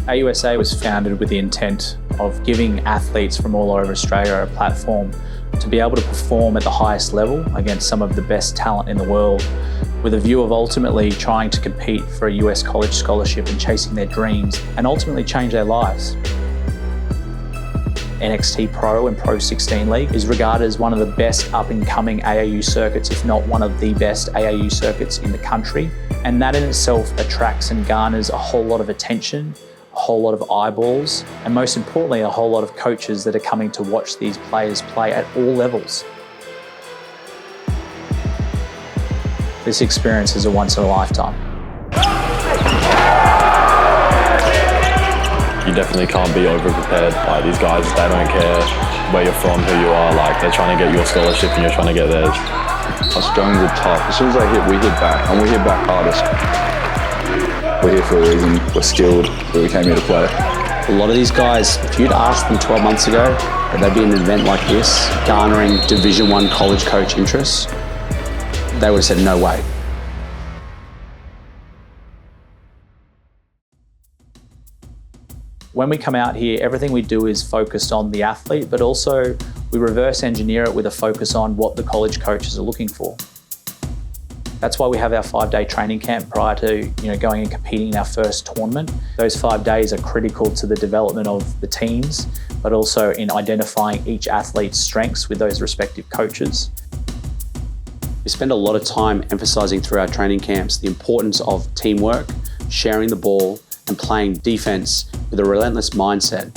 AUSA was founded with the intent of giving athletes from all over Australia a platform to be able to perform at the highest level against some of the best talent in the world, with a view of ultimately trying to compete for a US college scholarship and chasing their dreams and ultimately change their lives. NXT Pro and Pro 16 League is regarded as one of the best up-and-coming AAU circuits, if not one of the best AAU circuits in the country. And that in itself attracts and garners a whole lot of attention, a whole lot of eyeballs, and most importantly, a whole lot of coaches that are coming to watch these players play at all levels. This experience is a once in a lifetime. You definitely can't be over-prepared. Like, these guys, they don't care where you're from, who you are. Like, they're trying to get your scholarship and you're trying to get theirs. Australians are tough. As soon as they hit, we hit back, and we hit back hardest. We're here for a reason. We're skilled. We came here to play. A lot of these guys, if you'd asked them 12 months ago that they'd be in an event like this, garnering Division I college coach interest, they would have said no way. When we come out here, everything we do is focused on the athlete, but also we reverse engineer it with a focus on what the college coaches are looking for. That's why we have our 5-day training camp prior to going and competing in our first tournament. Those 5 days are critical to the development of the teams, but also in identifying each athlete's strengths with those respective coaches. We spend a lot of time emphasising through our training camps the importance of teamwork, sharing the ball, and playing defence with a relentless mindset.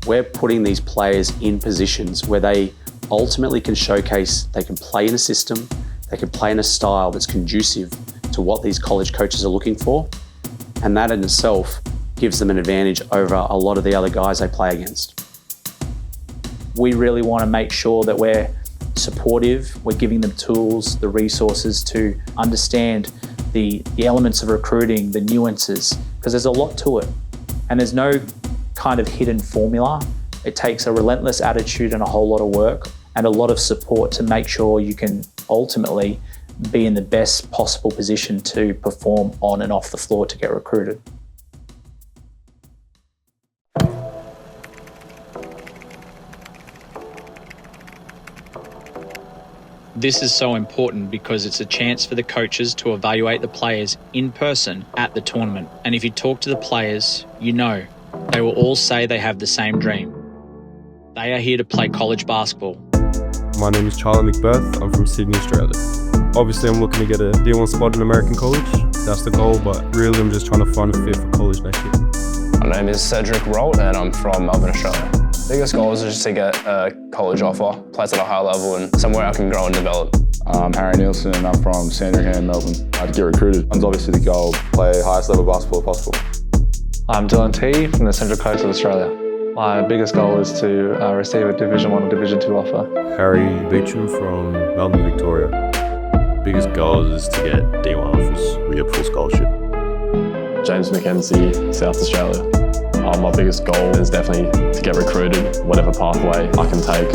We're putting these players in positions where they ultimately can showcase they can play in a system, they can play in a style that's conducive to what these college coaches are looking for, and that in itself gives them an advantage over a lot of the other guys they play against. We really want to make sure that we're supportive, we're giving them tools, the resources to understand the elements of recruiting, the nuances, because there's a lot to it. And there's no kind of hidden formula. It takes a relentless attitude and a whole lot of work and a lot of support to make sure you can ultimately be in the best possible position to perform on and off the floor to get recruited. This is so important because it's a chance for the coaches to evaluate the players in person at the tournament. And if you talk to the players, they will all say they have the same dream. They are here to play college basketball. My name is Charlie McBeth. I'm from Sydney, Australia. Obviously, I'm looking to get a D1 spot in American college. That's the goal, but really I'm just trying to find a fit for college next year. My name is Cedric Rolt and I'm from Melbourne, Australia. Biggest goal is just to get a college offer, play at a high level and somewhere I can grow and develop. I'm Harry Nielsen and I'm from Sandringham, Melbourne. I'd get recruited. That's obviously the goal, play highest level basketball possible. I'm Dylan T from the Central Coast of Australia. My biggest goal is to receive a Division I or Division II offer. Harry Beecham from Melbourne, Victoria. Biggest goal is to get D1 offers. We get full scholarship. James McKenzie, South Australia. My biggest goal is definitely to get recruited, whatever pathway I can take.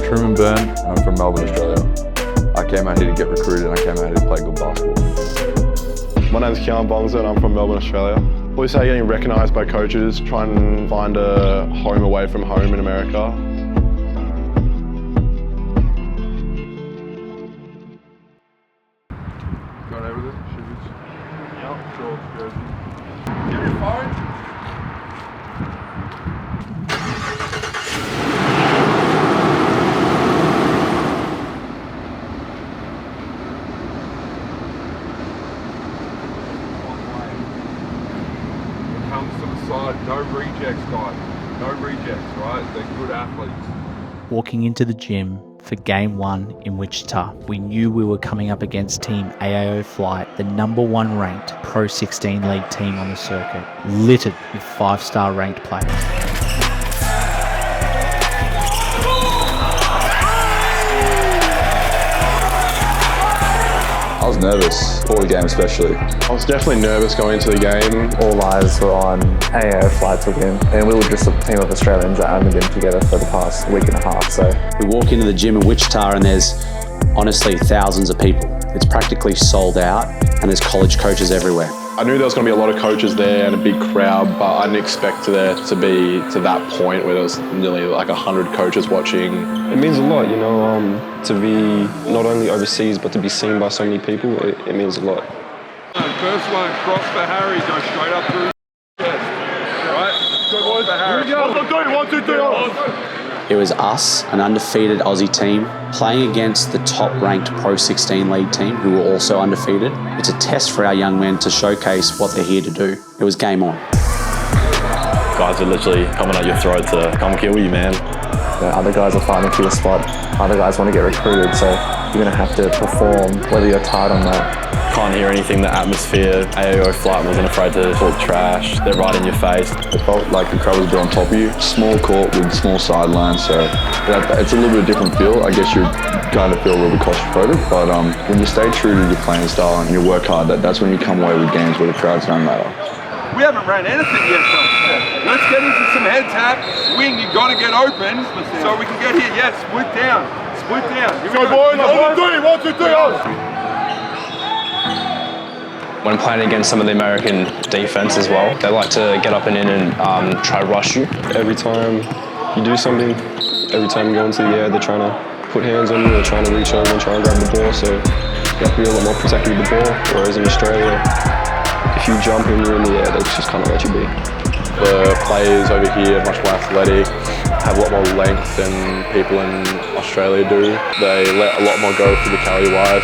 Truman Byrne, I'm from Melbourne, Australia. I came out here to get recruited and I came out here to play good basketball. My name's Keon Bongza and I'm from Melbourne, Australia. Always say getting recognised by coaches, trying to find a home away from home in America. Got everything? Shoes? Yep. Shorts, jersey. Give me your phone. Comes to the side, no rejects, guys. No rejects, right? They're good athletes. Walking into the gym for Game 1 in Wichita, we knew we were coming up against Team AAU Flight, the #1 ranked Pro 16 League team on the circuit, littered with 5-star ranked players. I was nervous, before the game especially. I was definitely nervous going into the game. All eyes were on AAU Flight to win, and we were just a team of Australians that haven't been together for the past week and a half. So We walk into the gym in Wichita and there's honestly thousands of people. It's practically sold out and there's college coaches everywhere. I knew there was going to be a lot of coaches there and a big crowd, but I didn't expect there to be to that point where there was nearly like 100 coaches watching. It means a lot, you know, to be not only overseas, but to be seen by so many people, it means a lot. First one, cross for Harry, go straight up through his chest. Right? Good one for Harry. 1, 2, 3, It was us, an undefeated Aussie team, playing against the top-ranked Pro 16 league team, who were also undefeated. It's a test for our young men to showcase what they're here to do. It was game on. Guys are literally coming at your throat to come kill you, man. Other guys are fighting for your spot. Other guys want to get recruited, so you're going to have to perform, whether you're tired or not. Can't hear anything, the atmosphere. AAU flight wasn't afraid to talk trash. They're right in your face. It felt like the crowd was on top of you. Small court with small sidelines, so it's a little bit of a different feel. I guess you kind of feel a little bit claustrophobic, but when you stay true to your playing style and you work hard, that's when you come away with games where the crowds don't matter. We haven't ran anything yet, though. Let's get into some head tap. Wing, you got to get open so we can get here. Yes, split down. Split down. Go boys, 1, 2, 3, When playing against some of the American defense as well, they like to get up and in and try to rush you. Every time you do something, every time you go into the air, they're trying to put hands on you, they're trying to reach over and try and grab the ball, so you have to be a lot more protective with the ball, whereas in Australia, if you jump and you're in the air, they just kind of let you be. The players over here are much more athletic, have a lot more length than people in Australia do. They let a lot more go through the Cali wide.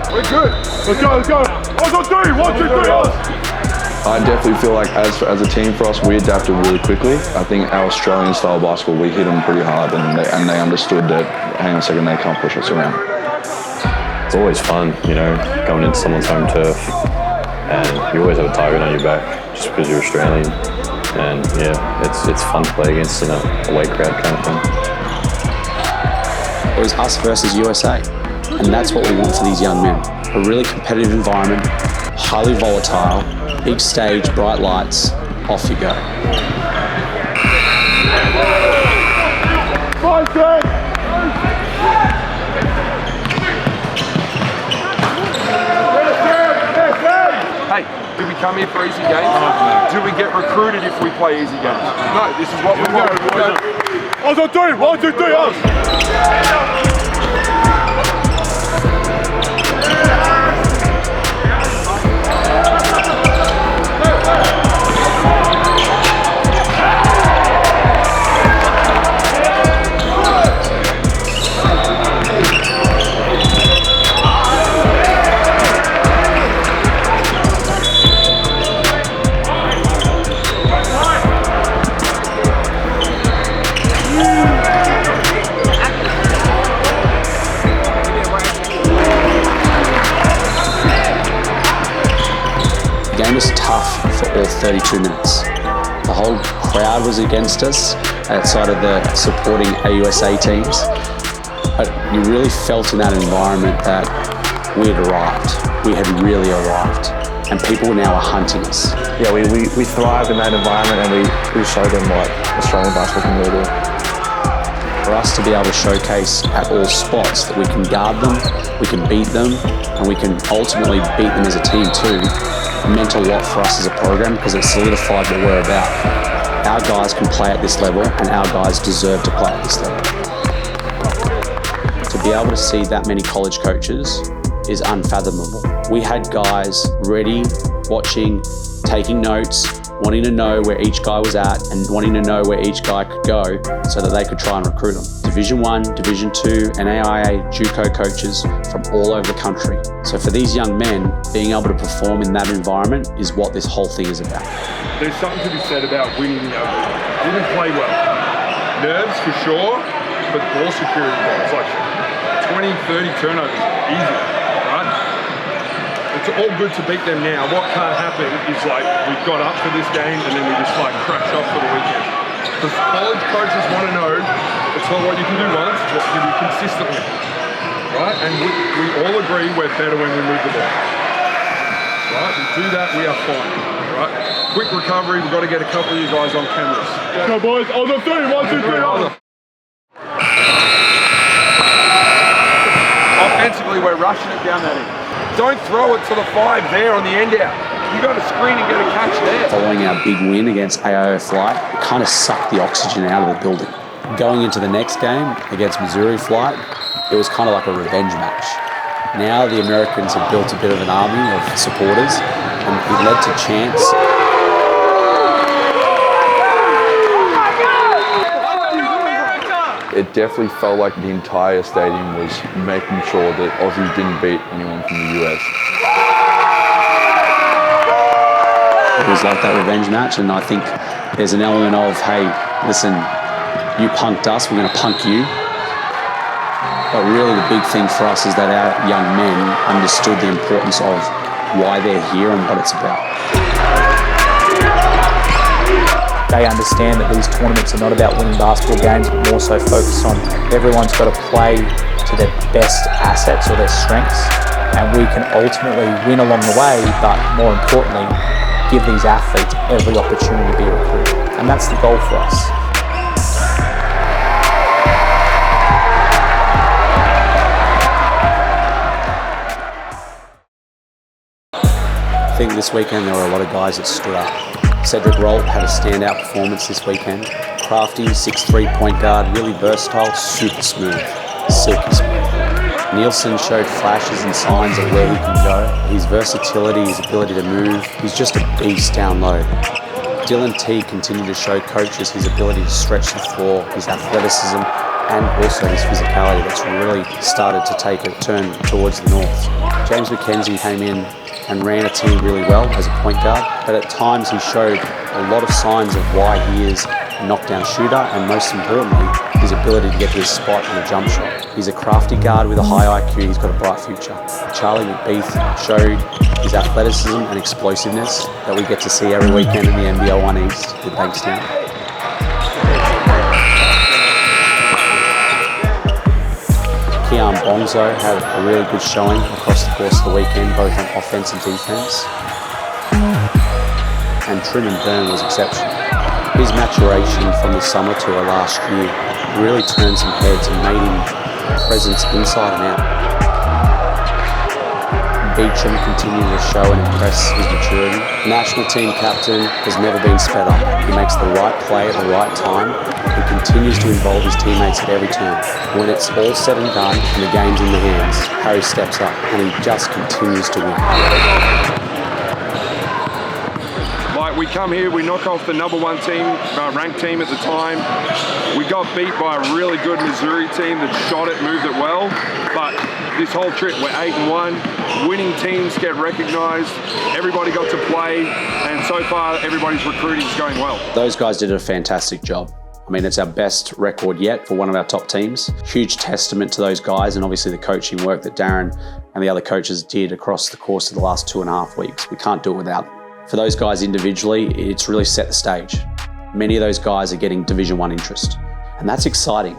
We're good. Let's go, let's go. 1, 2, 3, 1, 2, 3, I definitely feel like as a team for us, we adapted really quickly. I think our Australian style basketball, we hit them pretty hard and they understood that, hang on a second, they can't push us around. It's always fun, you know, going into someone's home turf, and you always have a target on your back just because you're Australian. And yeah, it's fun to play against in a away crowd kind of thing. It was us versus USA, and that's what we want for these young men. A really competitive environment, highly volatile, big stage, bright lights, off you go. Hey, do we come here for easy games? Do we get recruited if we play easy games? No, this is what we want. 1, 2, 3, 1, 2, 3, The game was tough for all 32 minutes. The whole crowd was against us outside of the supporting AUSA teams. But you really felt in that environment that we had arrived. We had really arrived. And people now are hunting us. Yeah, we thrived in that environment and we showed them what Australian basketball can really do. For us to be able to showcase at all spots that we can guard them, we can beat them, and we can ultimately beat them as a team too, meant a lot for us as a program because it solidified what we're about. Our guys can play at this level and our guys deserve to play at this level. To be able to see that many college coaches is unfathomable. We had guys ready, watching, taking notes, wanting to know where each guy was at and wanting to know where each guy could go so that they could try and recruit them. Division 1, Division 2, NAIA, JUCO coaches from all over the country. So for these young men, being able to perform in that environment is what this whole thing is about. There's something to be said about winning the open. Didn't play well. Nerves for sure, but ball security was like 20, 30 turnovers, easy, right? It's all good to beat them now. What can't happen is like we got up for this game and then we just like crashed off for the weekend. Because college coaches want to know it's not what you can do once, it's what you can do consistently, right? And we all agree we're better when we move the ball, right? We do that, we are fine, right? Quick recovery, we've got to get a couple of you guys on cameras. Go boys, on the 3, 1, 2, 3, on the... Offensively, we're rushing it down that end. Don't throw it to the 5 there on the end out. You got to screen and get a catch there. Following our big win against AAU Flight, it kind of sucked the oxygen out of the building. Going into the next game against Missouri Flight, it was kind of like a revenge match. Now the Americans have built a bit of an army of supporters, and it led to chants. It definitely felt like the entire stadium was making sure that Aussies didn't beat anyone from the US. It was like that revenge match, and I think there's an element of, hey, listen, you punked us, we're going to punk you. But really the big thing for us is that our young men understood the importance of why they're here and what it's about. They understand that these tournaments are not about winning basketball games, but more so focused on everyone's got to play to their best assets or their strengths, and we can ultimately win along the way, but more importantly, give these athletes every opportunity to be recruited. And that's the goal for us. I think this weekend there were a lot of guys that stood up. Cedric Rolt had a standout performance this weekend. Crafty, 6'3" point guard, really versatile, super smooth, silky smooth. Nielsen showed flashes and signs of where he can go. His versatility, his ability to move, he's just a beast down low. Dylan T continued to show coaches his ability to stretch the floor, his athleticism, and also his physicality that's really started to take a turn towards the north. James McKenzie came in and ran a team really well as a point guard, but at times he showed a lot of signs of why he is a knockdown shooter, and most importantly, his ability to get to his spot in a jump shot. He's a crafty guard with a high IQ, he's got a bright future. Charlie McBeath showed his athleticism and explosiveness that we get to see every weekend in the NBL 1 East with Bankstown. Keon Bonzo had a really good showing across the course of the weekend, both on offense and defense. And Truman Byrne was exceptional. His maturation from the summer tour last year really turned some heads and made him a presence inside and out. Beecham continued to show and impress his maturity. National team captain has never been sped up. He makes the right play at the right time and continues to involve his teammates at every turn. When it's all said and done and the game's in the hands, Harry steps up and he just continues to win. We come here, we knock off the #1 team, ranked team at the time. We got beat by a really good Missouri team that shot it, moved it well. But this whole trip, we're 8-1. Winning teams get recognised. Everybody got to play, and so far everybody's recruiting is going well. Those guys did a fantastic job. I mean, it's our best record yet for one of our top teams. Huge testament to those guys and obviously the coaching work that Darren and the other coaches did across the course of the last 2.5 weeks. We can't do it without them. For those guys individually, it's really set the stage. Many of those guys are getting Division 1 interest, and that's exciting.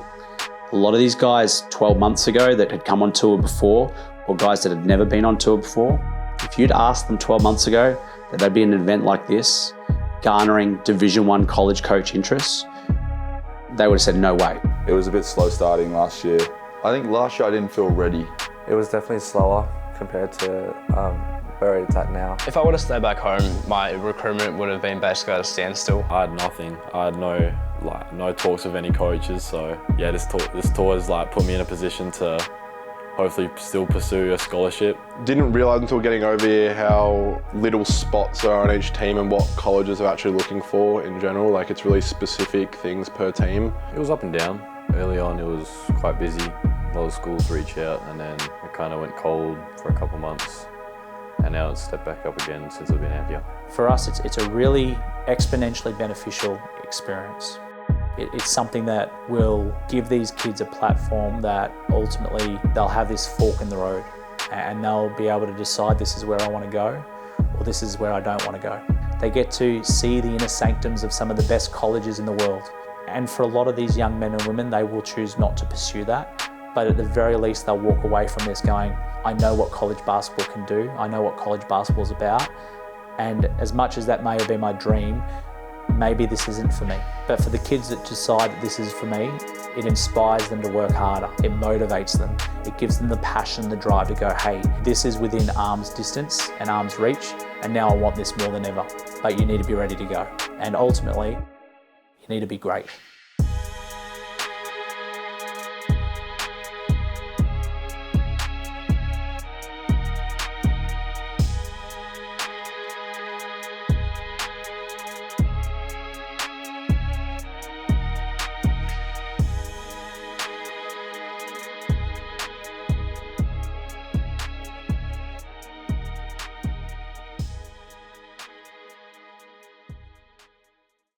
A lot of these guys 12 months ago that had come on tour before, or guys that had never been on tour before, if you'd asked them 12 months ago that there'd be an event like this, garnering Division 1 college coach interest, they would have said no way. It was a bit slow starting last year. I think last year I didn't feel ready. It was definitely slower compared to where it's at now. If I would have stayed back home, my recruitment would have been basically at a standstill. I had nothing. I had no talks with any coaches. So yeah, this tour has put me in a position to hopefully still pursue a scholarship. Didn't realise until getting over here how little spots are on each team and what colleges are actually looking for in general. It's really specific things per team. It was up and down. Early on, it was quite busy. A lot of schools reach out, and then it kind of went cold for a couple months. And now it's stepped back up again since I've been out here. For us, it's a really exponentially beneficial experience. It's something that will give these kids a platform that ultimately they'll have this fork in the road and they'll be able to decide this is where I want to go or this is where I don't want to go. They get to see the inner sanctums of some of the best colleges in the world. And for a lot of these young men and women, they will choose not to pursue that. But at the very least, they'll walk away from this going, I know what college basketball can do. I know what college basketball is about. And as much as that may have been my dream, maybe this isn't for me. But for the kids that decide that this is for me, It inspires them to work harder. It motivates them. It gives them the passion, the drive to go, hey, this is within arm's distance and arm's reach, and now I want this more than ever. But you need to be ready to go. And ultimately, you need to be great.